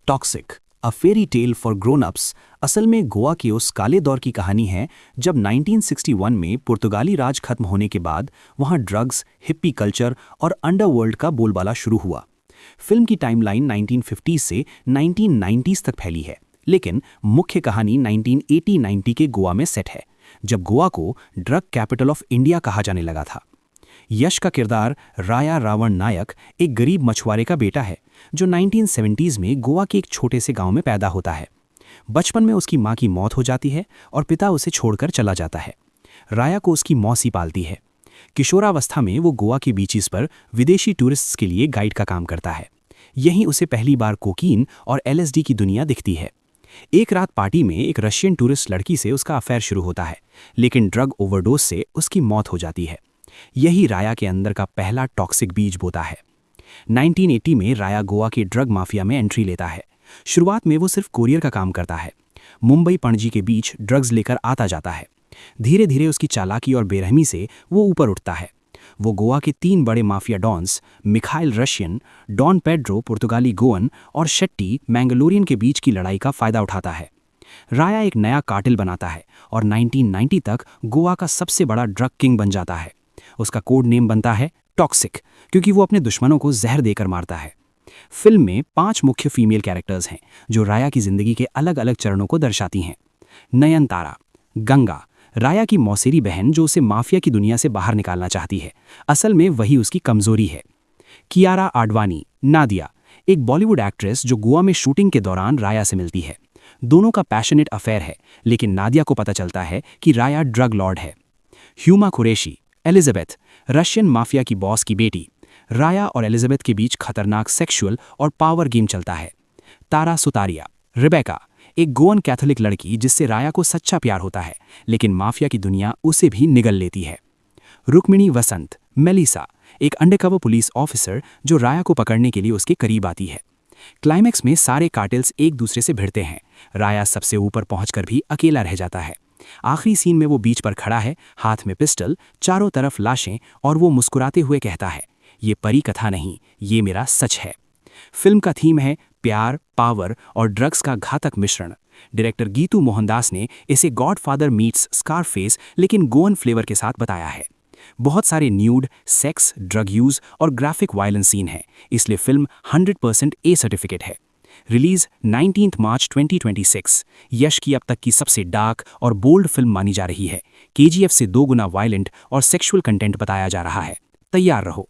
Toxic a fairy tale for grown ups असल में गोवा के उस काले दौर की कहानी है जब 1961 में पुर्तगाली राज खत्म होने के बाद वहां ड्रग्स, हिप्पी कल्चर और अंडरवर्ल्ड का बोलबाला शुरू हुआ। फिल्म की टाइमलाइन 1950 से 1990s तक फैली है, लेकिन मुख्य कहानी 1980-90 के गोवा में सेट है, जब गोवा को ड्रग कैपिटल ऑफ इंडिया कहा जाने लगा था। यश का किरदार राया रावण नायक एक गरीब मछुआरे का बेटा है जो 1970s में गोवा के एक छोटे से गांव में पैदा होता है। बचपन में उसकी मां की मौत हो जाती है और पिता उसे छोड़कर चला जाता है। राया को उसकी मौसी पालती है। किशोरावस्था में वो गोवा के बीचेस पर विदेशी टूरिस्ट्स के लिए गाइड का काम करता है। यहीं उसे पहली बार कोकीन और LSD की दुनिया दिखती है। एक रात पार्टी में एक रशियन टूरिस्ट लड़की से उसका अफेयर शुरू होता है, लेकिन ड्रग ओवरडोज से उसकी मौत हो जाती है। यही राया के अंदर का पहला टॉक्सिक बीज बोता है। 1980 में राया गोवा के ड्रग माफिया में एंट्री लेता है। शुरुआत में वो सिर्फ कोरियर का काम करता है। मुंबई पणजी के बीच ड्रग्स लेकर आता जाता है। धीरे धीरे उसकी चालाकी और बेरहमी से वो ऊपर उठता है। वो गोवा के 3 बड़े mafia dons Mikhail Russian, don Pedro पुर्तगाली गोअन और शेट्टी मैंगलोरियन के बीच की लड़ाई का फायदा उठाता है। राया एक नया कार्टेल बनाता है और 1990 तक गोवा का सबसे बड़ा ड्रग किंग बन जाता है। उसका कोड नेम बनता है टॉक्सिक, क्योंकि वो अपने दुश्मनों को जहर देकर मारता है। फिल्म में 5 मुख्य फीमेल कैरेक्टर्स हैं जो राया की जिंदगी के अलग अलग चरणों को दर्शाती हैं। नयनतारा, गंगा, राया की मौसेरी बहन जो उसे माफिया की दुनिया से बाहर निकालना चाहती है, असल में वही उसकी कमजोरी है। कियारा आडवाणी, नादिया, एक बॉलीवुड एक्ट्रेस जो गोवा में शूटिंग के दौरान राया से मिलती है। दोनों का पैशनेट अफेयर है, लेकिन नादिया को पता चलता है कि राया ड्रग लॉर्ड है। Huma Qureshi, Elizabeth, Russian mafia की बॉस की बेटी। राया और एलिजाबेथ के बीच खतरनाक सेक्सुअल और पावर गेम चलता है। तारा सुतारिया, रिबेका, एक गोवन कैथोलिक लड़की जिससे राया को सच्चा प्यार होता है, लेकिन माफिया की दुनिया उसे भी निगल लेती है। रुक्मिणी वसंत, मेलिसा, एक अंडरकवर पुलिस ऑफिसर जो राया को पकड़ने के लिए उसके करीब आती है। क्लाइमैक्स में सारे कार्टेल्स एक दूसरे से भिड़ते हैं। राया सबसे ऊपर पहुंचकर भी अकेला रह जाता है। आखिरी सीन में वो बीच पर खड़ा है, हाथ में पिस्टल, चारों तरफ लाशें, और वो मुस्कुराते हुए कहता है, ये परी कथा नहीं, ये मेरा सच है। फिल्म का थीम है प्यार, पावर और ड्रग्स का घातक मिश्रण। डायरेक्टर गीतू मोहनदास ने इसे गॉडफादर मीट्स स्कारफेस लेकिन गोवन फ्लेवर के साथ बताया है। बहुत सारे न्यूड, सेक्स, ड्रग यूज और ग्राफिक वायलेंस सीन हैं, इसलिए फिल्म 100% A सर्टिफिकेट है। रिलीज 19 मार्च 2026। यश की अब तक की सबसे डार्क और बोल्ड फिल्म मानी जा रही है। KGF से 2 गुना वायलेंट और सेक्सुअल कंटेंट बताया जा रहा है। तैयार रहो।